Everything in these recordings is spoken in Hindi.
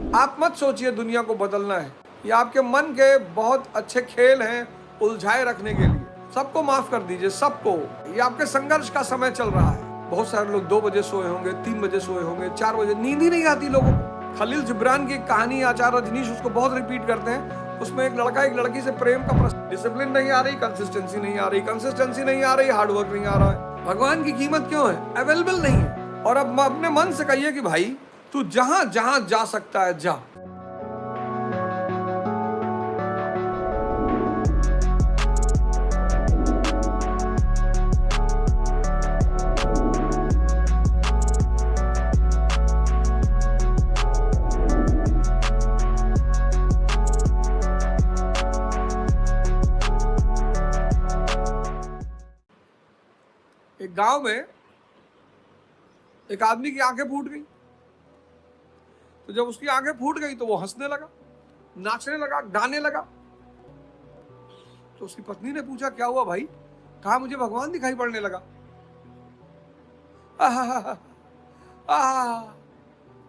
आप मत सोचिए दुनिया को बदलना है, ये आपके मन के बहुत अच्छे खेल हैं उलझाए रखने के लिए। सबको माफ कर दीजिए, सबको। ये आपके संघर्ष का समय चल रहा है। बहुत सारे लोग 2 बजे सोए होंगे, 3 बजे सोए होंगे, 4 बजे, नींद ही नहीं आती लोगों को। खलील जिब्रान की कहानी आचार्य रजनीश उसको बहुत रिपीट करते हैं। उसमें एक लड़का एक लड़की से प्रेम का प्रश्न, डिसिप्लिन नहीं आ रही, कंसिस्टेंसी नहीं आ रही, कंसिस्टेंसी नहीं आ रही, हार्डवर्क नहीं आ रहा है। भगवान की कीमत क्यों है? अवेलेबल नहीं है। और अब अपने मन से कहिए कि भाई तू जहां जहां जा सकता है जा। एक गांव में एक आदमी की आंखें फूट गई। तो जब उसकी आंखें फूट गई तो वो हंसने लगा, नाचने लगा, गाने लगा। तो उसकी पत्नी ने पूछा क्या हुआ भाई? कहा मुझे भगवान दिखाई पड़ने लगा।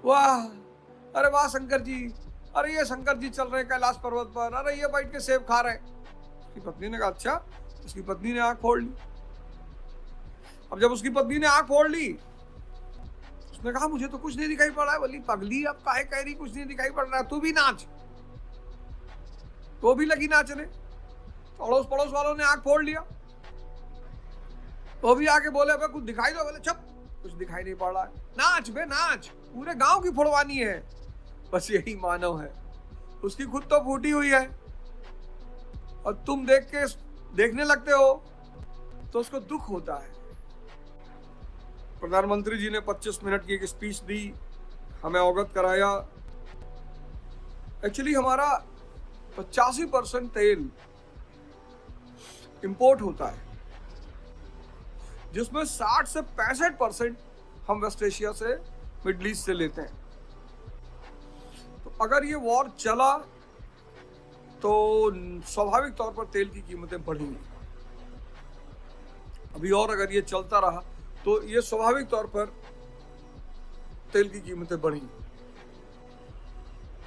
वाह, अरे वाह शंकर जी, अरे ये शंकर जी चल रहे हैं कैलाश पर्वत पर, अरे ये बैठ के सेब खा रहे हैं। उसकी पत्नी ने कहा अच्छा। उसकी पत्नी ने आंख फोड़ ली। अब जब उसकी पत्नी ने आंख फोड़ ली, उसने कहा मुझे तो कुछ नहीं दिखाई पड़ रहा है। बोली पगली अब काहे कह रही कुछ नहीं दिखाई पड़ रहा है, तू भी नाच। तो भी लगी नाचने। तो अड़ोस पड़ोस वालों ने आंख फोड़ लिया। वो भी आके बोले अबे कुछ दिखाई दो। बोले चुप, कुछ दिखाई नहीं पड़ रहा है, नाच बे नाच, पूरे गांव की फोड़वानी है। बस यही मानव है, उसकी खुद तो फूटी हुई है और तुम देखने लगते हो तो उसको दुख होता है। प्रधानमंत्री जी ने 25 मिनट की एक स्पीच दी, हमें अवगत कराया। एक्चुअली हमारा 85% तेल इंपोर्ट होता है, जिसमें 60 से 65% हम वेस्ट एशिया से, मिडिल ईस्ट से लेते हैं। तो अगर ये वॉर चला तो स्वाभाविक तौर पर तेल की कीमतें बढ़ेंगी। अभी और अगर ये चलता रहा तो ये स्वाभाविक तौर पर तेल की कीमतें बढ़ी।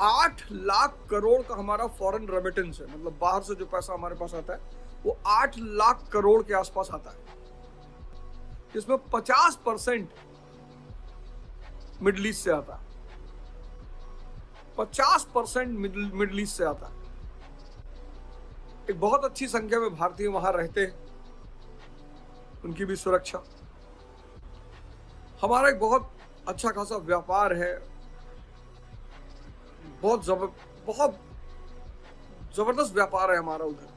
8 लाख करोड़ का हमारा फॉरेन रेमिटेंस है, मतलब बाहर से जो पैसा हमारे पास आता है वो 8 लाख करोड़ के आसपास आता है, जिसमें 50% मिडिल ईस्ट से आता है। 50% मिडिल ईस्ट से आता है। एक बहुत अच्छी संख्या में भारतीय वहां रहते हैं, उनकी भी सुरक्षा। हमारा एक बहुत अच्छा खासा व्यापार है, बहुत जबरदस्त व्यापार है हमारा उधर,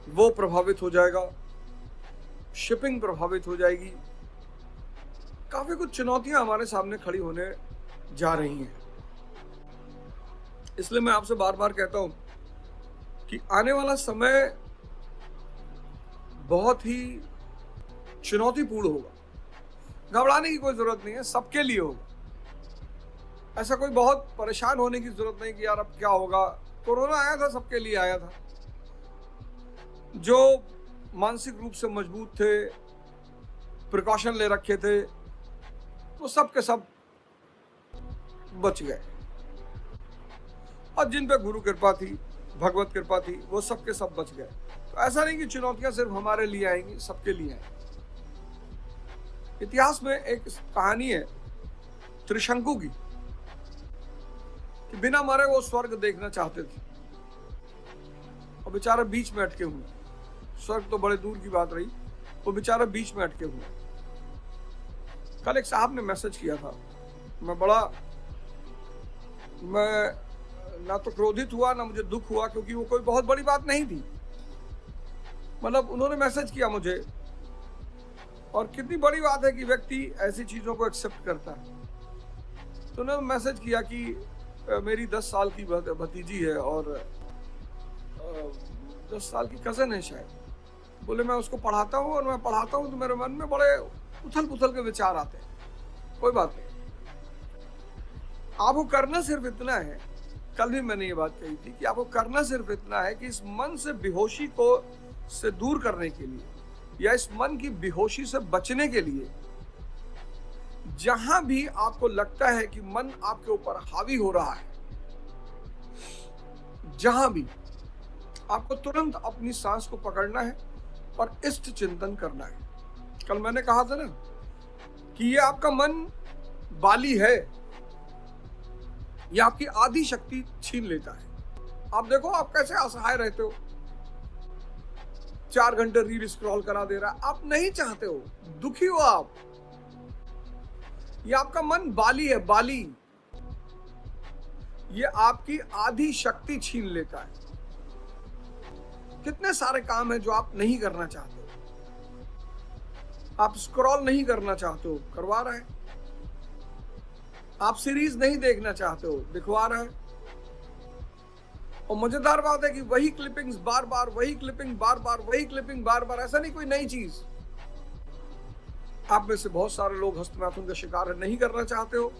वो प्रभावित हो जाएगा, शिपिंग प्रभावित हो जाएगी। काफी कुछ चुनौतियां हमारे सामने खड़ी होने जा रही हैं। इसलिए मैं आपसे बार बार कहता हूं कि आने वाला समय बहुत ही चुनौतीपूर्ण होगा। घबराने की कोई जरूरत नहीं है, सबके लिए होगा। ऐसा कोई बहुत परेशान होने की जरूरत नहीं कि यार अब क्या होगा। कोरोना आया था, सबके लिए आया था। जो मानसिक रूप से मजबूत थे, प्रिकॉशन ले रखे थे, वो सब के सब बच गए। और जिन पे गुरु कृपा थी, भगवत कृपा थी, वो सब के सब बच गए। तो ऐसा नहीं कि चुनौतियां सिर्फ हमारे लिए आएंगी, सबके लिए आएंगी। इतिहास में एक कहानी है त्रिशंकु की, कि बिना मरे वो स्वर्ग देखना चाहते थे और बेचारे बीच में अटके हुए। स्वर्ग तो बड़े दूर की बात रही, वो बेचारे बीच में अटके हुए। कल एक साहब ने मैसेज किया था, मैं ना तो क्रोधित हुआ ना मुझे दुख हुआ, क्योंकि वो कोई बहुत बड़ी बात नहीं थी। मतलब उन्होंने मैसेज किया मुझे, और कितनी बड़ी बात है कि व्यक्ति ऐसी चीजों को एक्सेप्ट करता है। तो उन्होंने मैसेज किया कि मेरी 10 साल की भतीजी है और 10 साल की कजन है शायद। बोले मैं उसको पढ़ाता हूँ और मैं पढ़ाता हूँ तो मेरे मन में बड़े उथल पुथल के विचार आते हैं। कोई बात नहीं, आपको करना सिर्फ इतना है, कल भी मैंने ये बात कही थी कि आपको करना सिर्फ इतना है कि इस मन से बेहोशी को से दूर करने के लिए या इस मन की बेहोशी से बचने के लिए जहां भी आपको लगता है कि मन आपके ऊपर हावी हो रहा है, जहां भी, आपको तुरंत अपनी सांस को पकड़ना है और इष्ट चिंतन करना है। कल मैंने कहा था ना कि ये आपका मन बाली है, ये आपकी आधी शक्ति छीन लेता है। आप देखो आप कैसे असहाय रहते हो, 4 घंटे रील स्क्रॉल करा दे रहा है, आप नहीं चाहते हो, दुखी हो आप। ये आपका मन बाली है, बाली। ये आपकी आधी शक्ति छीन लेता है। कितने सारे काम हैं जो आप नहीं करना चाहते हो, आप स्क्रॉल नहीं करना चाहते हो, करवा रहा है। आप सीरीज नहीं देखना चाहते हो, दिखवा रहा है। और मजेदार बात है कि वही क्लिपिंग्स बार बार, वही क्लिपिंग बार बार, वही क्लिपिंग बार बार, ऐसा नहीं कोई नई चीज। आप में से बहुत सारे लोग हस्तमैथुन का शिकार नहीं करना चाहते हो,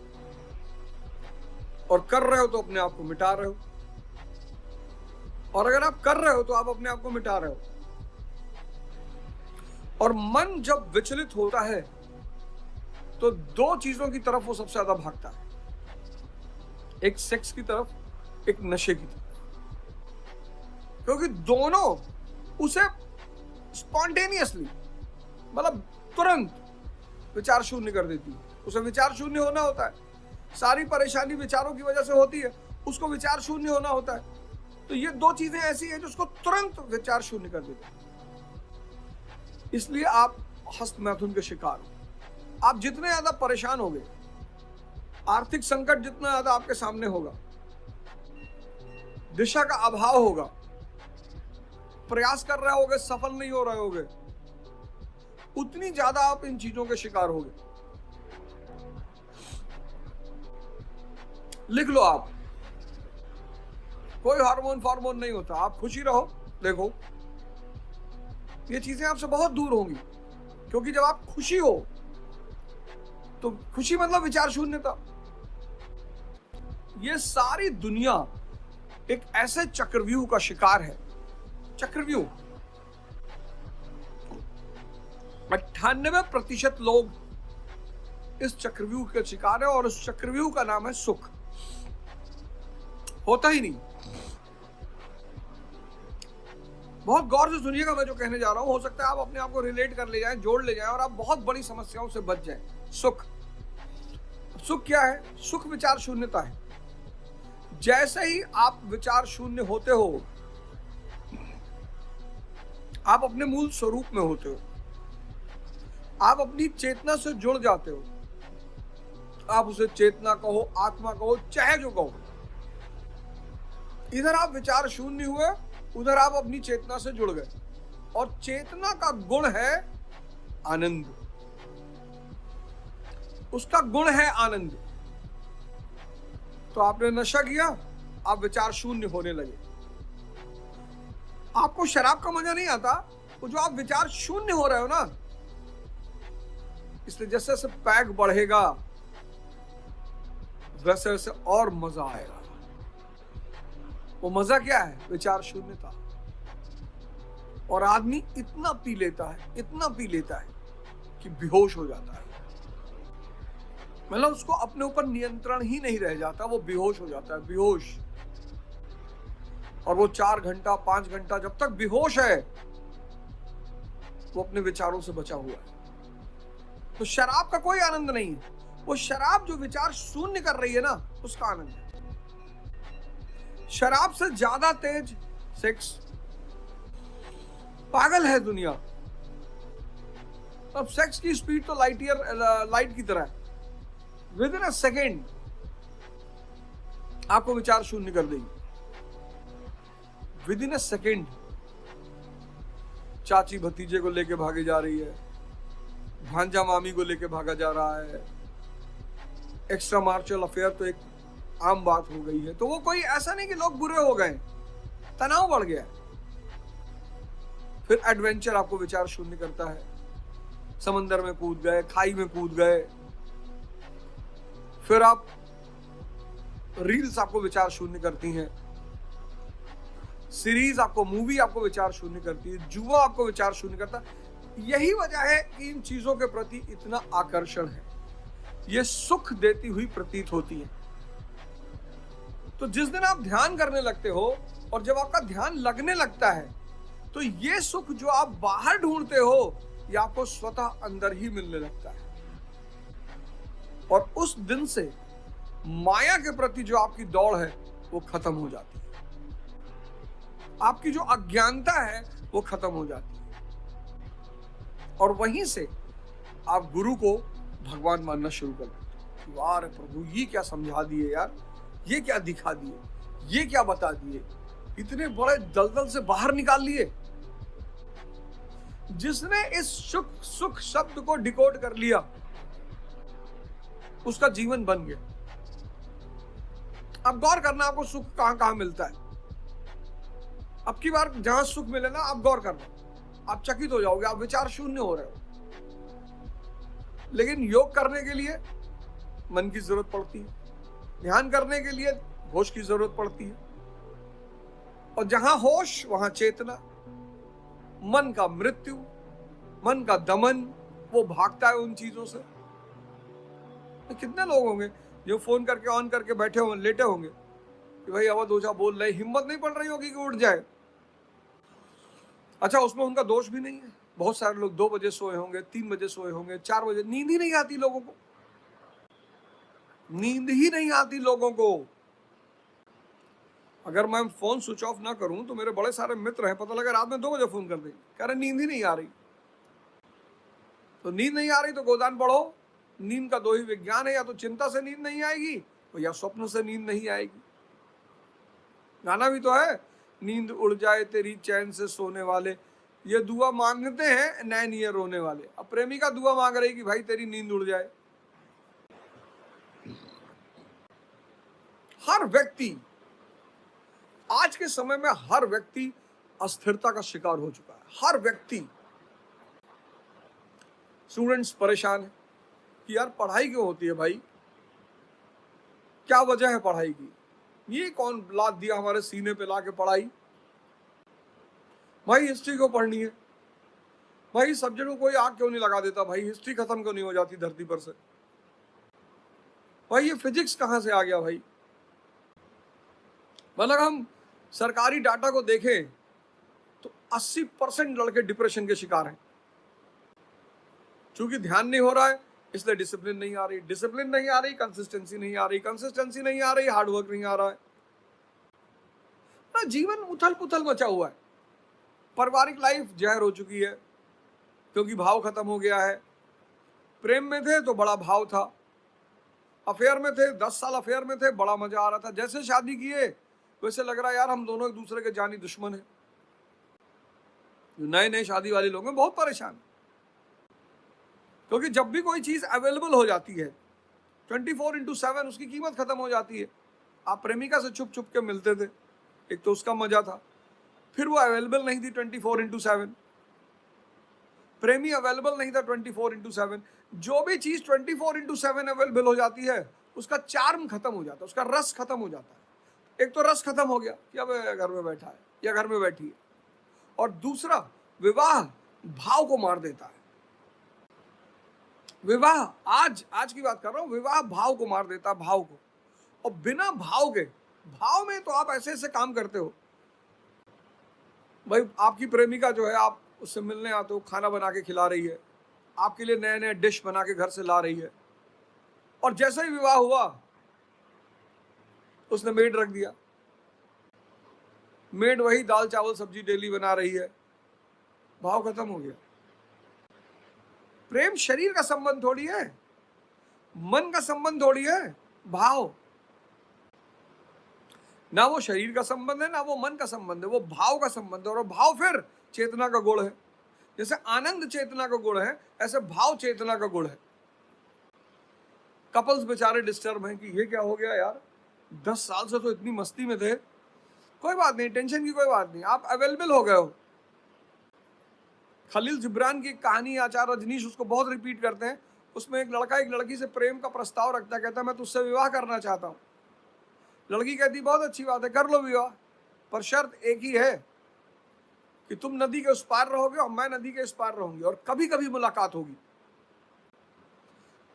और कर रहे हो तो अपने आप को मिटा रहे हो। और अगर आप कर रहे हो तो आप अपने आप को मिटा रहे हो। और मन जब विचलित होता है तो 2 चीजों की तरफ वो सबसे ज्यादा भागता है, एक सेक्स की तरफ, एक नशे की तरफ। क्योंकि दोनों उसे स्पॉन्टेनियसली, मतलब तुरंत विचार शून्य कर देती है। उसे विचार शून्य होना होता है, सारी परेशानी विचारों की वजह से होती है, उसको विचार शून्य होना होता है। तो ये 2 चीजें ऐसी हैं जो उसको तुरंत विचार शून्य कर देती है। इसलिए आप हस्तमैथुन के शिकार हो। आप जितने ज्यादा परेशान होगे, आर्थिक संकट जितना ज्यादा आपके सामने होगा, दिशा का अभाव होगा, प्रयास कर रहे होगे, सफल नहीं हो रहे होगे, उतनी ज्यादा आप इन चीजों के शिकार होगे। लिख लो आप, कोई हार्मोन फार्मोन नहीं होता, आप खुशी रहो। देखो ये चीजें आपसे बहुत दूर होंगी, क्योंकि जब आप खुशी हो तो खुशी मतलब विचार शून्यता। ये सारी दुनिया एक ऐसे चक्रव्यूह का शिकार है। चक्रव्यूह, 98% लोग इस चक्रव्यूह के शिकार है, और उस चक्रव्यूह का नाम है सुख। होता ही नहीं। बहुत गौर से सुनिएगा मैं जो कहने जा रहा हूं, हो सकता है आप अपने आप को रिलेट कर ले जाएं, जोड़ ले जाएं, और आप बहुत बड़ी समस्याओं से बच जाएं। सुख, सुख क्या है? सुख विचार शून्यता है। जैसे ही आप विचार शून्य होते हो, आप अपने मूल स्वरूप में होते हो, आप अपनी चेतना से जुड़ जाते हो। आप उसे चेतना कहो, आत्मा कहो, चाहे जो कहो। इधर आप विचार शून्य हुए, उधर आप अपनी चेतना से जुड़ गए। और चेतना का गुण है आनंद, उसका गुण है आनंद। तो आपने नशा किया, आप विचार शून्य होने लगे। आपको शराब का मजा नहीं आता, वो जो आप विचार शून्य हो रहे हो ना, इसलिए जैसे जैसे पैक बढ़ेगा वैसे वैसे और मजा आएगा। वो मजा क्या है? विचार शून्यता। और आदमी इतना पी लेता है, इतना पी लेता है कि बेहोश हो जाता है। मतलब उसको अपने ऊपर नियंत्रण ही नहीं रह जाता, वो बेहोश हो जाता है, बेहोश। और वो 4 घंटा 5 घंटा जब तक बेहोश है, वो अपने विचारों से बचा हुआ है। तो शराब का कोई आनंद नहीं है। वो शराब जो विचार शून्य कर रही है ना, उसका आनंद है। शराब से ज्यादा तेज सेक्स। पागल है दुनिया। अब सेक्स की स्पीड तो लाइट की तरह है। विद इन अ सेकेंड आपको विचार शून्य कर देगी। विद इन अ सेकेंड चाची भतीजे को लेके भागी जा रही है, भांजा मामी को लेके भागा जा रहा है। एक्स्ट्रा मार्शल अफेयर तो एक आम बात हो गई है। तो वो कोई ऐसा नहीं कि लोग बुरे हो गए, तनाव बढ़ गया। फिर एडवेंचर आपको विचार शून्य करता है। समंदर में कूद गए, खाई में कूद गए। फिर आप रील्स आपको विचार शून्य करती हैं, सीरीज आपको, मूवी आपको विचार शून्य करती है, जुआ आपको विचार शून्य करता है। यही वजह है कि इन चीजों के प्रति इतना आकर्षण है। ये सुख देती हुई प्रतीत होती है। तो जिस दिन आप ध्यान करने लगते हो और जब आपका ध्यान लगने लगता है, तो ये सुख जो आप बाहर ढूंढते हो, ये आपको स्वतः अंदर ही मिलने लगता है। और उस दिन से माया के प्रति जो आपकी दौड़ है वो खत्म हो जाती है। आपकी जो अज्ञानता है वो खत्म हो जाती है। और वहीं से आप गुरु को भगवान मानना शुरू कर देते हो। वाह रे प्रभु, ये क्या समझा दिए यार, ये क्या दिखा दिए, ये क्या बता दिए, इतने बड़े दलदल से बाहर निकाल लिए। जिसने इस सुख सुख शब्द को डिकोड कर लिया, उसका जीवन बन गया। अब गौर करना, आपको सुख कहां कहां मिलता है। अब की बार जहां सुख मिले ना, आप गौर करना, आप चकित हो जाओगे, आप विचार शून्य हो रहे हो। लेकिन योग करने के लिए मन की जरूरत पड़ती है, ध्यान करने के लिए होश की जरूरत पड़ती है। और जहां होश वहां चेतना। मन का मृत्यु, मन का दमन, वो भागता है उन चीजों से। तो कितने लोग होंगे जो फोन करके ऑन करके बैठे होंगे, लेटे होंगे कि भाई अवध ओझा बोल रहे, हिम्मत नहीं पड़ रही होगी कि उठ जाए। अच्छा, उसमें उनका दोष भी नहीं है। बहुत सारे लोग 2 बजे सोए होंगे, 3 बजे सोए होंगे, 4 बजे, नींद ही नहीं आती लोगों को, नींद ही नहीं आती लोगों को। अगर मैं फोन स्विच ऑफ ना करूं तो मेरे बड़े सारे मित्र हैं, पता लगा रात में 2 बजे फोन कर देंगे, कह रहे नींद ही नहीं आ रही। तो नींद नहीं आ रही तो गोदान पढ़ो। नींद का 2 ही विज्ञान है, या तो चिंता से नींद नहीं आएगी और या स्वप्न से नींद नहीं आएगी। गाना भी तो है, नींद उड़ जाए तेरी चैन से सोने वाले, ये दुआ मांगते हैं नैन ये रोने वाले। अब प्रेमिका दुआ मांग रही कि भाई तेरी नींद उड़ जाए। हर व्यक्ति, आज के समय में हर व्यक्ति अस्थिरता का शिकार हो चुका है। हर व्यक्ति, स्टूडेंट्स परेशान है कि यार पढ़ाई क्यों होती है भाई, क्या वजह है पढ़ाई की, ये कौन लाद दिया हमारे सीने पे लाके पढ़ाई। भाई हिस्ट्री क्यों पढ़नी है, भाई सब्जेक्ट को कोई आग क्यों नहीं लगा देता, भाई हिस्ट्री खत्म क्यों नहीं हो जाती धरती पर से, भाई ये फिजिक्स कहां से आ गया भाई। मतलब हम सरकारी डाटा को देखें तो 80% लड़के डिप्रेशन के शिकार हैं। क्योंकि ध्यान नहीं हो रहा है इसलिए डिसिप्लिन नहीं आ रही, डिसिप्लिन नहीं आ रही, कंसिस्टेंसी नहीं आ रही, कंसिस्टेंसी नहीं आ रही, हार्डवर्क नहीं आ रहा है। जीवन उथल पुथल मचा हुआ है। पारिवारिक लाइफ जहर हो चुकी है क्योंकि भाव खत्म हो गया है। प्रेम में थे तो बड़ा भाव था, अफेयर में थे, 10 साल अफेयर में थे, बड़ा मजा आ रहा था, जैसे शादी किए वैसे लग रहा है यार हम दोनों एक दूसरे के जानी दुश्मन है। जो नए नए शादी वाले लोग हैं बहुत परेशान, क्योंकि जब भी कोई चीज अवेलेबल हो जाती है 24/7 उसकी कीमत खत्म हो जाती है। आप प्रेमिका से छुप छुप के मिलते थे, एक तो उसका मजा था, फिर वो अवेलेबल नहीं थी 24/7, प्रेमी अवेलेबल नहीं था 24/7। जो भी चीज 24/7 अवेलेबल हो जाती है उसका चार्म खत्म हो जाता है, उसका रस खत्म हो जाता है। एक तो रस खत्म हो गया कि अब घर में बैठा है या घर में बैठी है, और दूसरा विवाह भाव को मार देता है। विवाह, आज की बात कर रहा हूं, विवाह भाव को मार देता है, भाव को। और बिना भाव के, भाव में तो आप ऐसे ऐसे काम करते हो। भाई आपकी प्रेमिका जो है, आप उससे मिलने आते हो, खाना बना के खिला रही है, आपके लिए नए नए डिश बना के घर से ला रही है, और जैसे ही विवाह हुआ उसने मेड रख दिया, मेड वही दाल चावल सब्जी डेली बना रही है, भाव खत्म हो गया। प्रेम शरीर का संबंध थोड़ी है, मन का संबंध थोड़ी है, भाव। ना वो शरीर का संबंध है ना वो मन का संबंध है, वो भाव का संबंध है। और भाव फिर चेतना का गुण है। जैसे आनंद चेतना का गुण है, ऐसे भाव चेतना का गुण है। कपल्स बेचारे डिस्टर्ब हैं कि ये क्या हो गया यार, 10 साल से तो इतनी मस्ती में थे। कोई बात नहीं, टेंशन की कोई बात नहीं, आप अवेलेबल हो गए हो। खलील जिब्रान की कहानी आचार्य रजनीश उसको बहुत रिपीट करते हैं। उसमें एक लड़का एक लड़की से प्रेम का प्रस्ताव रखता है, कहता है मैं तुझसे विवाह करना चाहता हूँ। लड़की कहती बहुत अच्छी बात है, कर लो विवाह, पर शर्त एक ही है कि तुम नदी के उस पार रहोगे और मैं नदी के इस पार रहूंगी, और कभी कभी मुलाकात होगी।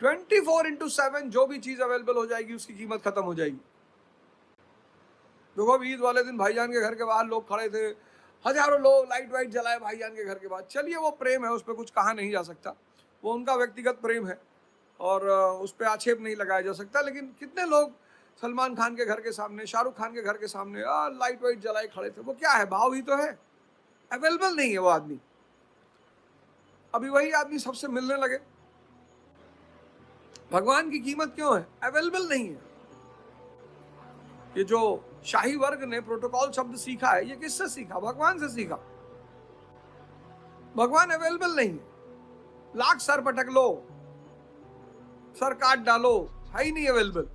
24/7 जो भी चीज अवेलेबल हो जाएगी उसकी कीमत खत्म हो जाएगी। देखो अभी ईद वाले दिन भाईजान के घर के बाहर लोग खड़े थे, हजारों लोग लाइट वाइट जलाए भाईजान के घर के बाहर। चलिए वो प्रेम है, उस पर कुछ कहा नहीं जा सकता, वो उनका व्यक्तिगत प्रेम है और उस पर आक्षेप नहीं लगाया जा सकता। लेकिन कितने लोग सलमान खान के घर के सामने, शाहरुख खान के घर के सामने लाइट वाइट जलाए खड़े थे। वो क्या है, भाव ही तो है, अवेलेबल नहीं है वो आदमी। अभी वही आदमी सबसे मिलने लगे। भगवान की कीमत क्यों है, अवेलेबल नहीं है। ये जो शाही वर्ग ने प्रोटोकॉल शब्द सीखा है, ये किससे सीखा, भगवान से सीखा। भगवान अवेलेबल नहीं है, लाख सर पटक लो, सर काट डालो, है ही नहीं अवेलेबल।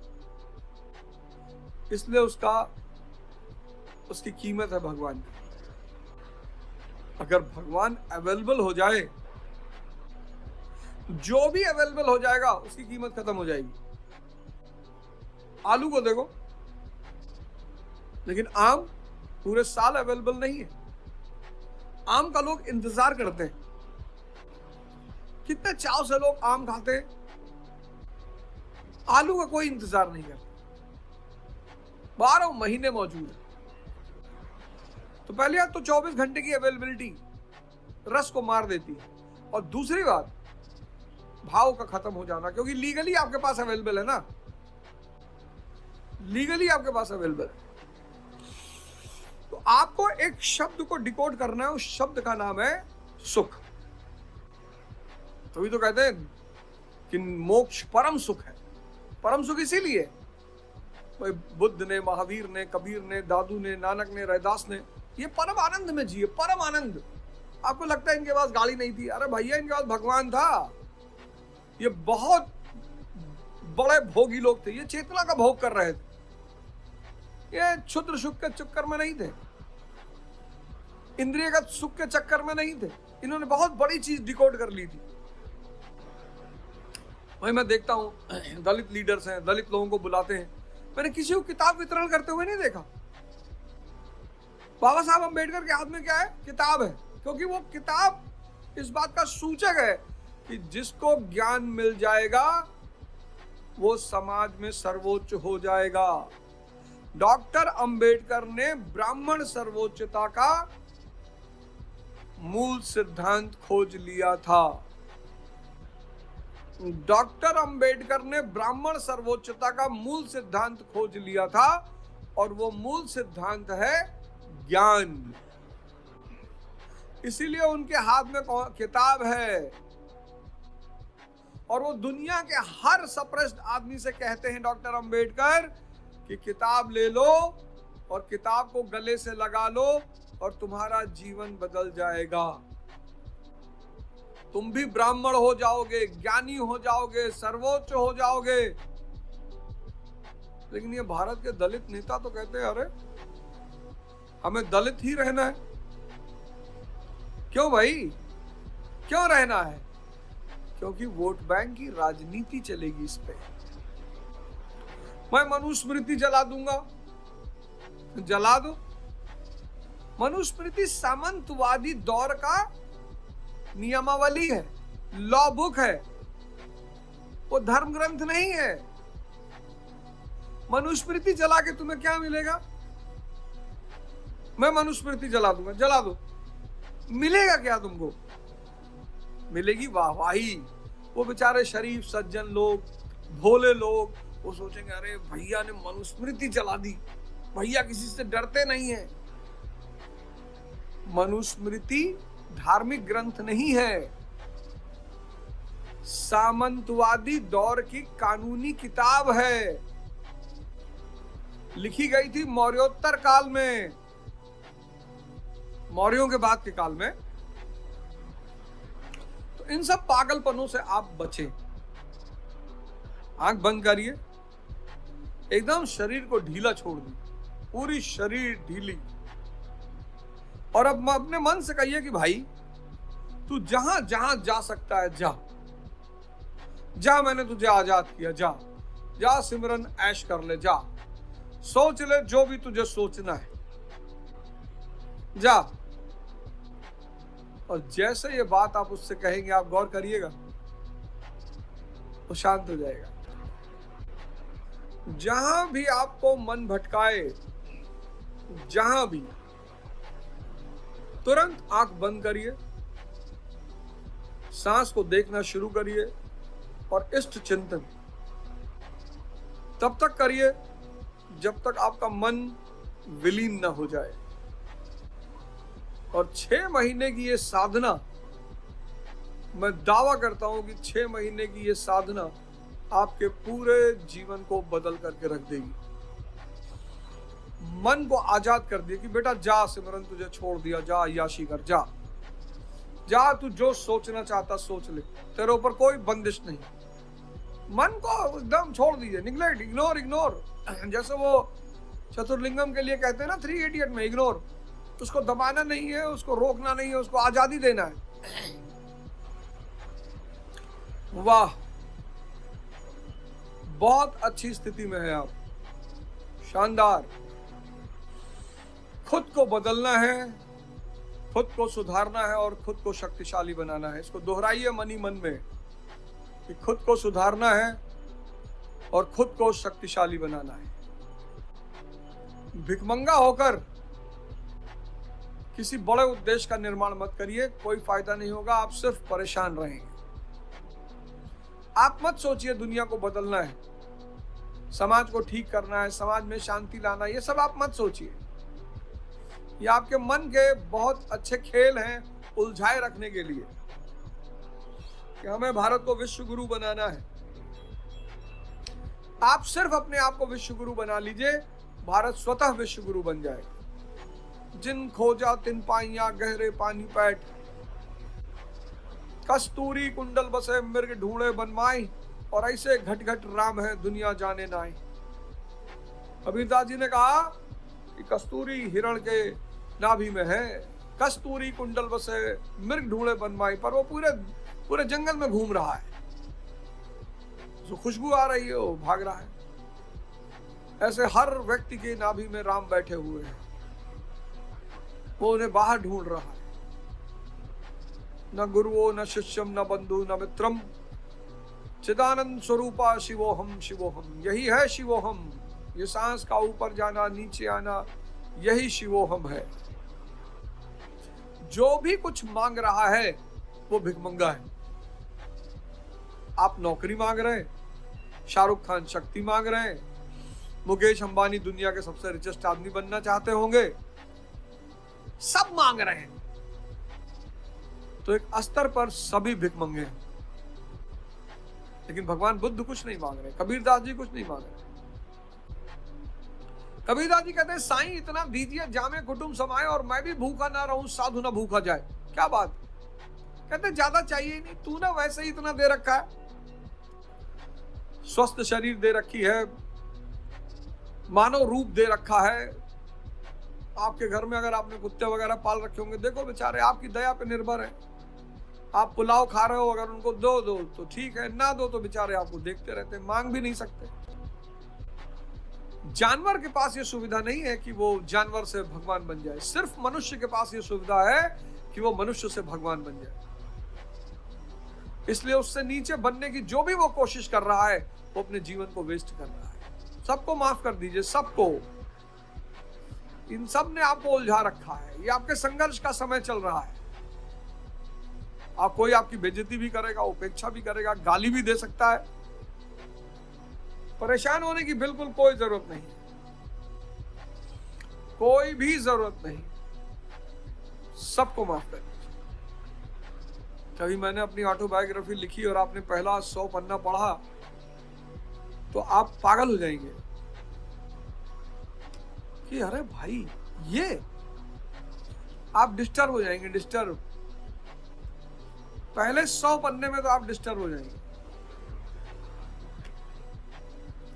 इसलिए उसकी कीमत है भगवान की। अगर भगवान अवेलेबल हो जाए, जो भी अवेलेबल हो जाएगा उसकी कीमत खत्म हो जाएगी। आलू को देखो, लेकिन आम पूरे साल अवेलेबल नहीं है। आम का लोग इंतजार करते हैं, कितने चाव से लोग आम खाते हैं। आलू का कोई इंतजार नहीं करता, 12 महीने मौजूद है। तो पहली बात तो 24 घंटे की अवेलेबिलिटी रस को मार देती है, और दूसरी बात भाव का खत्म हो जाना, क्योंकि लीगली आपके पास अवेलेबल है ना, लीगली आपके पास अवेलेबल है। तो आपको एक शब्द को डिकोड करना है, उस शब्द का नाम है सुख। तभी तो कहते हैं कि मोक्ष परम सुख है। परम सुख इसीलिए भाई बुद्ध ने, महावीर ने, कबीर ने, दादू ने, नानक ने, रैदास ने ये परम आनंद में जिए, परम आनंद। आपको लगता है इनके पास गाड़ी नहीं थी, अरे भैया इनके पास भगवान था। ये बहुत बड़े भोगी लोग थे, ये चेतना का भोग कर रहे थे, ये क्षुद्र सुख के चक्कर में नहीं थे, इंद्रियगत सुख के चक्कर में नहीं थे। इन्होंने बहुत बड़ी चीज डिकोड कर ली थी। भाई मैं देखता हूं दलित लीडर्स हैं, दलित लोगों को बुलाते हैं, मैंने किसी को किताब वितरण करते हुए नहीं देखा। बाबा साहब अम्बेडकर के हाथ में क्या है, किताब है, क्योंकि वो किताब इस बात का सूचक है कि जिसको ज्ञान मिल जाएगा वो समाज में सर्वोच्च हो जाएगा। डॉक्टर अंबेडकर ने ब्राह्मण सर्वोच्चता का मूल सिद्धांत खोज लिया था। डॉक्टर अंबेडकर ने ब्राह्मण सर्वोच्चता का मूल सिद्धांत खोज लिया था, और वो मूल सिद्धांत है ज्ञान। इसीलिए उनके हाथ में किताब है, और वो दुनिया के हर सप्रेस्ड आदमी से कहते हैं डॉक्टर अंबेडकर कि किताब ले लो और किताब को गले से लगा लो और तुम्हारा जीवन बदल जाएगा। तुम भी ब्राह्मण हो जाओगे, ज्ञानी हो जाओगे, सर्वोच्च हो जाओगे। लेकिन ये भारत के दलित नेता तो कहते हैं अरे हमें दलित ही रहना है। क्यों भाई, क्यों रहना है? क्योंकि वोट बैंक की राजनीति चलेगी इस पे। मैं मनुस्मृति जला दूंगा, जला दो। मनुस्मृति सामंतवादी दौर का नियमावली है, लॉ बुक है, वो धर्म ग्रंथ नहीं है। मनुस्मृति जला के तुम्हें क्या मिलेगा? मैं मनुस्मृति जला दूंगा, जला दो, मिलेगा क्या तुमको? मिलेगी वाहवाही। वो बेचारे शरीफ सज्जन लोग, भोले लोग, वो सोचेंगे अरे भैया ने मनुस्मृति जला दी, भैया किसी से डरते नहीं है। मनुस्मृति धार्मिक ग्रंथ नहीं है, सामंतवादी दौर की कानूनी किताब है। लिखी गई थी मौर्योत्तर काल में, मौर्यों के बाद के काल में। तो इन सब पागलपनों से आप बचें। आंख बंद करिए, एकदम शरीर को ढीला छोड़ दी, पूरी शरीर ढीली, और अब अपने मन से कहिए कि भाई तू जहां जहां जा सकता है जा, जा, मैंने तुझे आजाद किया, जा, जा सिमरन ऐश कर ले, जा, सोच ले जो भी तुझे सोचना है, जा। और जैसे ये बात आप उससे कहेंगे, आप गौर करिएगा, वो शांत हो जाएगा। जहां भी आपको मन भटकाए, जहां भी, तुरंत आंख बंद करिए, सांस को देखना शुरू करिए और इष्ट चिंतन तब तक करिए जब तक आपका मन विलीन न हो जाए। और 6 महीने की ये साधना, मैं दावा करता हूं कि 6 महीने की ये साधना आपके पूरे जीवन को बदल करके रख देगी। मन को आजाद कर दिया कि बेटा जा, सिमरन तुझे छोड़ दिया, जा अय्याशी कर, जा जा, तू जो सोचना चाहता सोच ले, तेरे ऊपर कोई बंदिश नहीं। मन को एकदम छोड़ दीजिए, निग्लेक्ट, इग्नोर। जैसे वो चतुर्लिंगम के लिए कहते हैं ना 3 इडियट में, इग्नोर। उसको दबाना नहीं है, उसको रोकना नहीं है, उसको आजादी देना है। वाह, बहुत अच्छी स्थिति में है आप, शानदार। खुद को बदलना है, खुद को सुधारना है और खुद को शक्तिशाली बनाना है। इसको दोहराइए मन ही मन में कि खुद को सुधारना है और खुद को शक्तिशाली बनाना है। भिखमंगा होकर किसी बड़े उद्देश्य का निर्माण मत करिए, कोई फायदा नहीं होगा, आप सिर्फ परेशान रहेंगे। आप मत सोचिए दुनिया को बदलना है, समाज को ठीक करना है, समाज में शांति लाना है, ये सब आप मत सोचिए। ये आपके मन के बहुत अच्छे खेल हैं उलझाए रखने के लिए कि हमें भारत को विश्व गुरु बनाना है। आप सिर्फ अपने आप को विश्व गुरु बना लीजिए, भारत स्वतः विश्व गुरु बन जाएगा। जिन खोजा तिन पाइया गहरे पानी पैठ, कस्तूरी कुंडल बसे मृग ढूंढे बनमाई, और ऐसे घट घट राम है दुनिया जाने नाई। कबीरदास जी ने कहा कि कस्तूरी हिरण के नाभि में है, कस्तूरी कुंडल बसे मृग ढूंढे बनमाई, पर वो पूरे जंगल में घूम रहा है, जो खुशबू आ रही है वो भाग रहा है। ऐसे हर व्यक्ति के नाभि में राम बैठे हुए हैं, वो उन्हें बाहर ढूंढ रहा है। न गुरुओ न शिष्यम न बंधु न मित्रम, चिदानंद स्वरूपा शिवोहम शिवोहम। यही है शिवोहम, ये सांस का ऊपर जाना नीचे आना, यही शिवोहम है। जो भी कुछ मांग रहा है वो भिखमंगा है। आप नौकरी मांग रहे हैं, शाहरुख खान शक्ति मांग रहे हैं, मुकेश अंबानी दुनिया के सबसे रिचेस्ट आदमी बनना चाहते होंगे, सब मांग रहे हैं, तो एक स्तर पर सभी भिखमंगे हैं। लेकिन भगवान बुद्ध कुछ नहीं मांग रहे, कबीरदास जी कुछ नहीं मांग रहे। कबीरदास जी कहते हैं साईं इतना दीजिए जामे कुटुंब समाए और मैं भी भूखा ना रहूं, साधु ना भूखा जाए। क्या बात, कहते ज्यादा चाहिए नहीं, तू ना वैसे ही इतना दे रखा है, स्वस्थ शरीर दे रखी है, मानव रूप दे रखा है। आपके घर में अगर आपने कुत्ते वगैरह पाल रखे होंगे, देखो बेचारे आपकी दया पे निर्भर है। आप पुलाव खा रहे हो, अगर उनको दो तो ठीक है, ना दो तो बेचारे आपको देखते रहते, मांग भी नहीं सकते। जानवर के पास ये सुविधा नहीं है कि वो जानवर से भगवान बन जाए, सिर्फ मनुष्य के पास ये सुविधा है कि वो मनुष्य से भगवान बन जाए। इसलिए उससे नीचे बनने की जो भी वो कोशिश कर रहा है, वो अपने जीवन को वेस्ट कर रहा है। सबको माफ कर दीजिए, सबको। इन सब ने आपको उलझा रखा है, ये आपके संघर्ष का समय चल रहा है। कोई आपकी बेइज्जती भी करेगा, उपेक्षा भी करेगा, गाली भी दे सकता है। परेशान होने की बिल्कुल कोई जरूरत नहीं, कोई भी जरूरत नहीं, सबको माफ कर दीजिए। कभी मैंने अपनी ऑटोबायोग्राफी लिखी और आपने पहला 100 पन्ना पढ़ा तो आप पागल हो जाएंगे कि अरे भाई ये, आप डिस्टर्ब हो जाएंगे, डिस्टर्ब। पहले 100 पन्ने में तो आप डिस्टर्ब हो जाएंगे।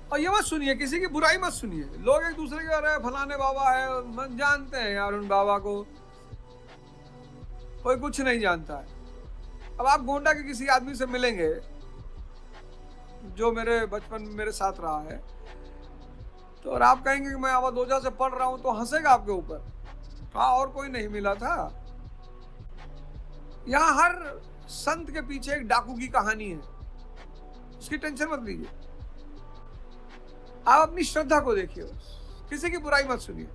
और ये मत सुनिए, किसी की बुराई मत सुनिए। लोग एक दूसरे के अरे फलाने बाबा है, मन जानते हैं यार उन बाबा को, कोई कुछ नहीं जानता है। अब आप गोंडा के किसी आदमी से मिलेंगे जो मेरे बचपन में मेरे साथ रहा है, तो और आप कहेंगे कि मैं अवधोजा से पढ़ रहा हूं, तो हंसेगा आपके ऊपर। कहा और कोई नहीं मिला था। यहाँ हर संत के पीछे एक डाकू की कहानी है। उसकी टेंशन मत लीजिए, आप अपनी श्रद्धा को देखिए, बस किसी की बुराई मत सुनिए।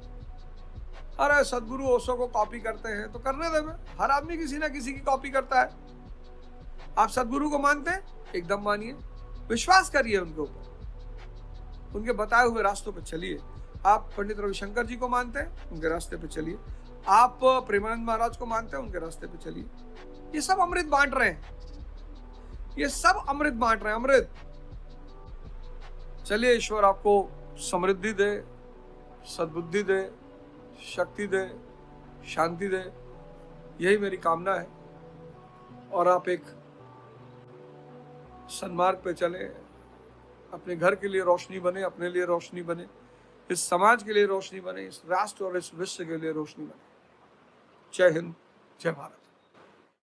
अरे सदगुरु ओशो को कॉपी करते हैं तो करने दे, हर आदमी किसी ना किसी की कॉपी करता है। आप सदगुरु को मानते हैं, एकदम मानिए, विश्वास करिए उनके ऊपर, उनके बताए हुए रास्तों पर चलिए। आप पंडित रविशंकर जी को मानते हैं, उनके रास्ते पे चलिए। आप प्रेमानंद महाराज को मानते हैं, उनके रास्ते पे चलिए। ये सब अमृत बांट रहे हैं, ये सब अमृत बांट रहे हैं, अमृत। चलिए, ईश्वर आपको समृद्धि दे, सद्बुद्धि दे, शक्ति दे, शांति दे, यही मेरी कामना है। और आप एक सन्मार्ग पे चले, अपने घर के लिए रोशनी बने, अपने लिए रोशनी बने, इस समाज के लिए रोशनी बने, इस राष्ट्र और इस विश्व के लिए रोशनी बने। जय हिंद, जय भारत।